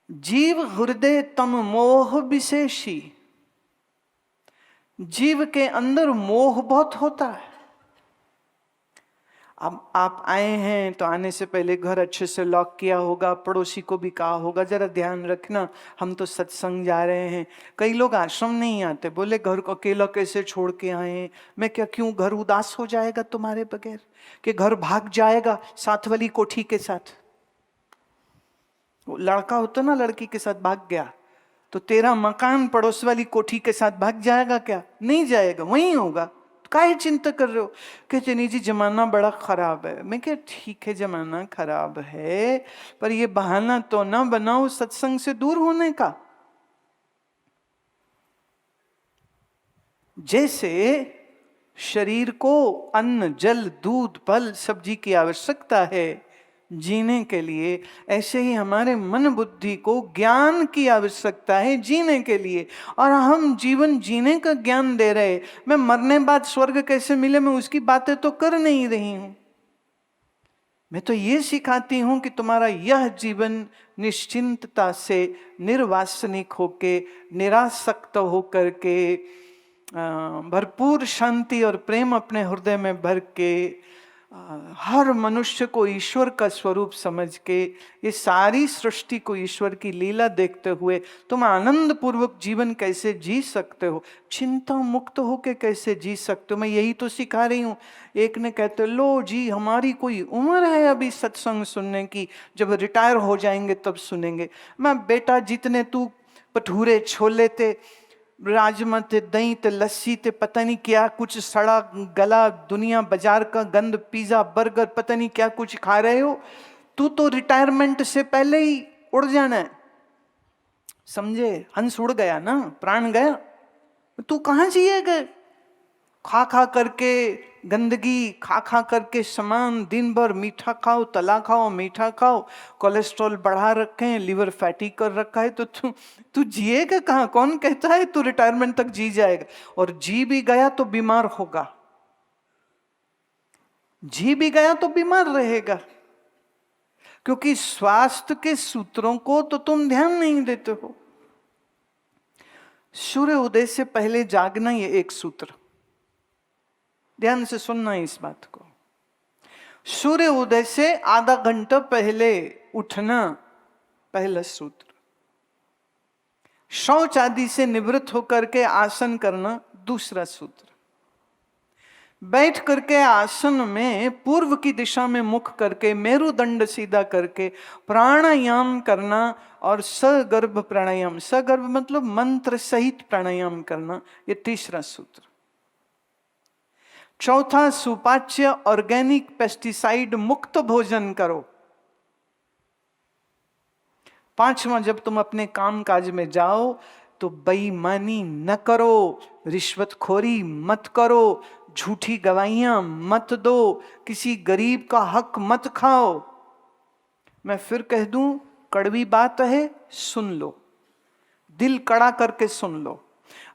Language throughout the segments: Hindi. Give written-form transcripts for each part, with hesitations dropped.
जीव हृदय तम मोह विशेषी। जीव के अंदर मोह बहुत होता है। अब आप आए हैं तो आने से पहले घर अच्छे से लॉक किया होगा, पड़ोसी को भी कहा होगा जरा ध्यान रखना हम तो सत्संग जा रहे हैं। कई लोग आश्रम नहीं आते, बोले घर को अकेला कैसे छोड़ के आए हैं। मैं क्या क्यों, घर उदास हो जाएगा तुम्हारे बगैर, कि घर भाग जाएगा साथ वाली कोठी के साथ। लड़का होता ना, लड़की के साथ भाग गया तो तेरा मकान पड़ोस वाली कोठी के साथ भाग जाएगा क्या? नहीं जाएगा, वहीं होगा। काहे चिंता कर रहे हो? कहते नहीं जी जमाना बड़ा खराब है। मैं क्या ठीक है जमाना खराब है, पर ये बहाना तो ना बनाओ सत्संग से दूर होने का। जैसे शरीर को अन्न जल दूध फल सब्जी की आवश्यकता है जीने के लिए, ऐसे ही हमारे मन बुद्धि को ज्ञान की आवश्यकता है जीने के लिए। और हम जीवन जीने का ज्ञान दे रहे। मैं मरने बाद स्वर्ग कैसे मिले, मैं उसकी बातें तो कर नहीं रही हूं। मैं तो ये सिखाती हूं कि तुम्हारा यह जीवन निश्चिंतता से निर्वासनिक होके, निरासक्त होकर के, भरपूर शांति और प्रेम अपने हृदय में भर के, हर मनुष्य को ईश्वर का स्वरूप समझ के, ये सारी सृष्टि को ईश्वर की लीला देखते हुए तुम आनंद पूर्वक जीवन कैसे जी सकते हो, चिंता मुक्त होके कैसे जी सकते हो, मैं यही तो सिखा रही हूँ। एक ने कहते लो जी हमारी कोई उम्र है अभी सत्संग सुनने की, जब रिटायर हो जाएंगे तब सुनेंगे। मैं बेटा जितने तू भटूरे छोले थे, राजमा थे, दही थे, लस्सी थे, पता नहीं क्या कुछ सड़ा गला दुनिया बाजार का गंद, पिज्जा बर्गर पता नहीं क्या कुछ खा रहे हो, तू तो रिटायरमेंट से पहले ही उड़ जाना है। समझे? हंस उड़ गया ना, प्राण गया। तू कहां जिएगा? खा खा करके गंदगी, खा खा करके सामान, दिन भर मीठा खाओ, तला खाओ, मीठा खाओ, कोलेस्ट्रॉल बढ़ा रखे हैं, लिवर फैटी कर रखा है, तो तू जिएगा कहाँ? कौन कहता है तू रिटायरमेंट तक जी जाएगा? और जी भी गया तो बीमार होगा, जी भी गया तो बीमार रहेगा, क्योंकि स्वास्थ्य के सूत्रों को तो तुम ध्यान नहीं देते हो। सूर्य उदय से पहले जागना, ये एक सूत्र, ध्यान से सुनना इस बात को। सूर्य उदय से आधा घंटा पहले उठना, पहला सूत्र। शौच आदि से निवृत्त होकर के आसन करना, दूसरा सूत्र। बैठ करके आसन में पूर्व की दिशा में मुख करके मेरुदंड सीधा करके प्राणायाम करना, और सगर्भ प्राणायाम, सगर्भ मतलब मंत्र सहित प्राणायाम करना, ये तीसरा सूत्र। चौथा, सुपाच्य ऑर्गेनिक पेस्टिसाइड मुक्त भोजन करो। पांचवा, जब तुम अपने काम काज में जाओ तो बेईमानी न करो, रिश्वतखोरी मत करो, झूठी गवाहियां मत दो, किसी गरीब का हक मत खाओ। मैं फिर कह दूं, कड़वी बात है, सुन लो, दिल कड़ा करके सुन लो।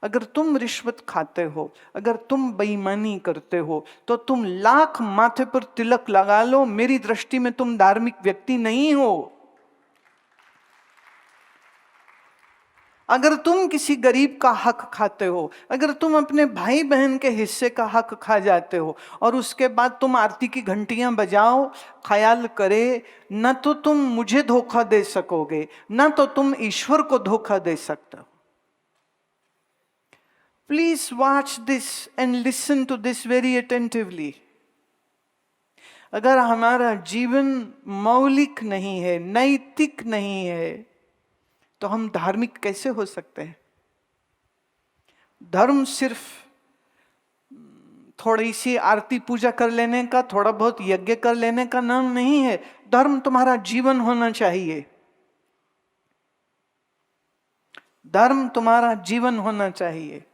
अगर तुम रिश्वत खाते हो, अगर तुम बेईमानी करते हो, तो तुम लाख माथे पर तिलक लगा लो, मेरी दृष्टि में तुम धार्मिक व्यक्ति नहीं हो। अगर तुम किसी गरीब का हक खाते हो, अगर तुम अपने भाई बहन के हिस्से का हक खा जाते हो, और उसके बाद तुम आरती की घंटियां बजाओ, ख्याल करे, न तो तुम मुझे धोखा दे सकोगे, न तो तुम ईश्वर को धोखा दे सकते हो। Please watch this and listen to this very attentively. अगर हमारा जीवन मौलिक नहीं है, नैतिक नहीं है, तो हम धार्मिक कैसे हो सकते हैं? धर्म सिर्फ थोड़ी सी आरती पूजा कर लेने का, थोड़ा बहुत यज्ञ कर लेने का नाम नहीं है। धर्म तुम्हारा जीवन होना चाहिए, धर्म तुम्हारा जीवन होना चाहिए।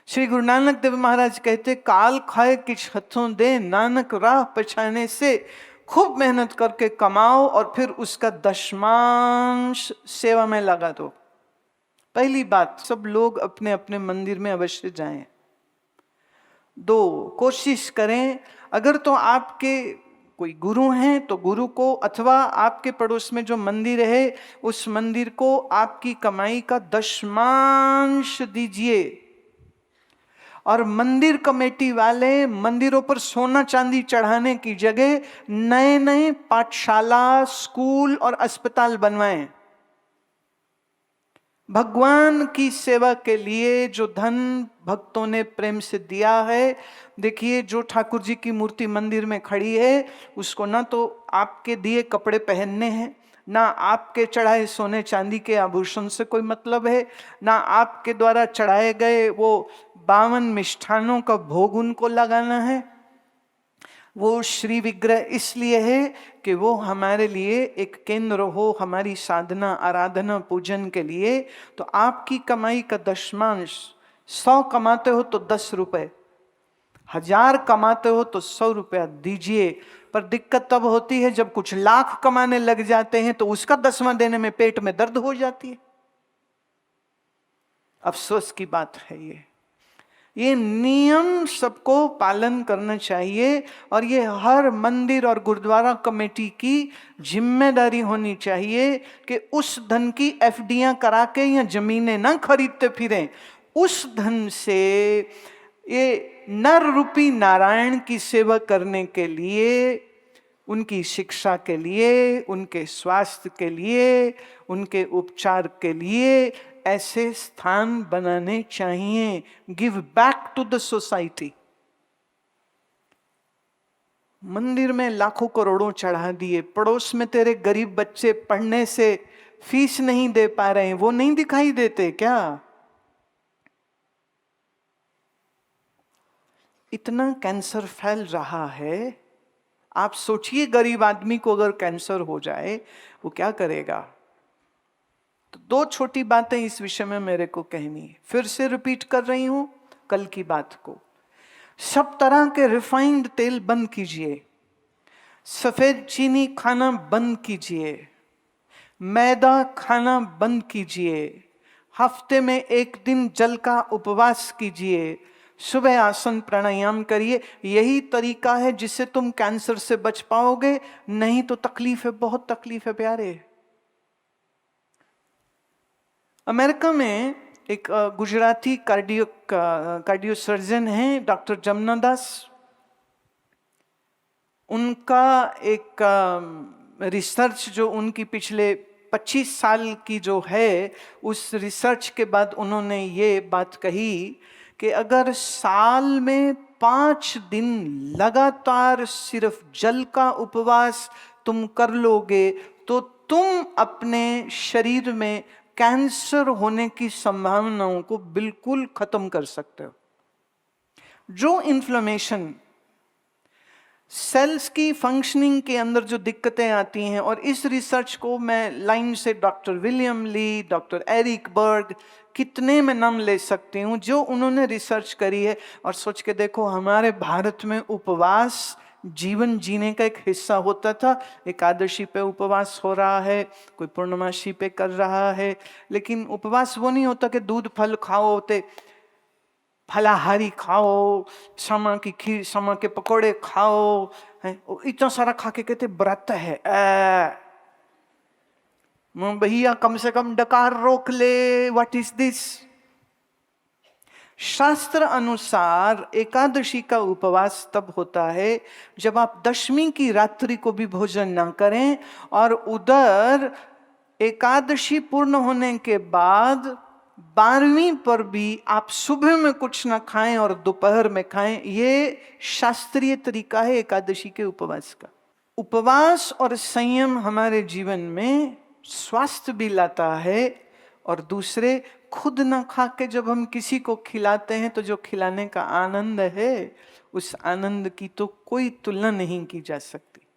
श्री गुरु नानक देव महाराज कहते, काल खाए किछ हथों दे, नानक राह पछाने से, खूब मेहनत करके कमाओ और फिर उसका दशमांश सेवा में लगा दो। पहली बात, सब लोग अपने अपने मंदिर में अवश्य जाएं। दो, कोशिश करें, अगर तो आपके कोई गुरु हैं तो गुरु को, अथवा आपके पड़ोस में जो मंदिर है उस मंदिर को आपकी कमाई का दशमांश दीजिए। और मंदिर कमेटी वाले मंदिरों पर सोना चांदी चढ़ाने की जगह नए नए पाठशाला, स्कूल और अस्पताल बनवाएं। भगवान की सेवा के लिए जो धन भक्तों ने प्रेम से दिया है, देखिए जो ठाकुर जी की मूर्ति मंदिर में खड़ी है उसको ना तो आपके दिए कपड़े पहनने हैं, ना आपके चढ़ाए सोने चांदी के आभूषण से कोई मतलब है, ना आपके द्वारा चढ़ाए गए वो 52 मिष्ठानों का भोग उनको लगाना है। वो श्री विग्रह इसलिए है कि वो हमारे लिए एक केंद्र हो, हमारी साधना, आराधना, पूजन के लिए। तो आपकी कमाई का दशमांश, 100 कमाते हो तो 10 रुपए, 1000 कमाते हो तो 100 रुपया दीजिए। पर दिक्कत तब होती है जब कुछ लाख कमाने लग जाते हैं तो उसका 10वां देने में पेट में दर्द हो जाती है। अफसोस की बात है ये नियम सबको पालन करना चाहिए और ये हर मंदिर और गुरुद्वारा कमेटी की जिम्मेदारी होनी चाहिए कि उस धन की एफडीआं करा के या जमीनें ना खरीदते फिरें। उस धन से ये नर रूपी नारायण की सेवा करने के लिए, उनकी शिक्षा के लिए, उनके स्वास्थ्य के लिए, उनके उपचार के लिए ऐसे स्थान बनाने चाहिए। Give back to the society. मंदिर में लाखों करोड़ों चढ़ा दिए, पड़ोस में तेरे गरीब बच्चे पढ़ने से फीस नहीं दे पा रहे हैं, वो नहीं दिखाई देते क्या? इतना कैंसर फैल रहा है, आप सोचिए गरीब आदमी को अगर कैंसर हो जाए वो क्या करेगा। तो 2 छोटी बातें इस विषय में मेरे को कहनी है, फिर से रिपीट कर रही हूं कल की बात को। सब तरह के रिफाइंड तेल बंद कीजिए, सफेद चीनी खाना बंद कीजिए, मैदा खाना बंद कीजिए, हफ्ते में 1 दिन जल का उपवास कीजिए, सुबह आसन प्राणायाम करिए। यही तरीका है जिससे तुम कैंसर से बच पाओगे, नहीं तो तकलीफ है, बहुत तकलीफ है प्यारे। अमेरिका में एक गुजराती कार्डियो सर्जन हैं डॉक्टर जमुना दास। उनका एक रिसर्च जो उनकी पिछले 25 साल की जो है, उस रिसर्च के बाद उन्होंने ये बात कही कि अगर साल में 5 दिन लगातार सिर्फ जल का उपवास तुम कर लोगे तो तुम अपने शरीर में कैंसर होने की संभावनाओं को बिल्कुल खत्म कर सकते हो। जो इन्फ्लेमेशन, सेल्स की फंक्शनिंग के अंदर जो दिक्कतें आती हैं, और इस रिसर्च को मैं लाइन से डॉक्टर विलियम ली, डॉक्टर एरिक बर्ग, कितने में नाम ले सकती हूँ जो उन्होंने रिसर्च करी है। और सोच के देखो, हमारे भारत में उपवास जीवन जीने का एक हिस्सा होता था। एकादशी पे उपवास हो रहा है, कोई पूर्णमासी पे कर रहा है, लेकिन उपवास वो नहीं होता कि दूध फल खाओ, होते फलाहारी खाओ, समा की खीर, समा के पकोड़े खाओ, है इतना सारा खा के कहते व्रत है। भैया कम से कम डकार रोक ले, व्हाट इज दिस। शास्त्र अनुसार एकादशी का उपवास तब होता है जब आप दशमी की रात्रि को भी भोजन ना करें, और उधर एकादशी पूर्ण होने के बाद 12वीं पर भी आप सुबह में कुछ ना खाएं और दोपहर में खाएं। ये शास्त्रीय तरीका है एकादशी के उपवास का। उपवास और संयम हमारे जीवन में स्वास्थ्य भी लाता है, और दूसरे, खुद ना खा के जब हम किसी को खिलाते हैं तो जो खिलाने का आनंद है, उस आनंद की तो कोई तुलना नहीं की जा सकती।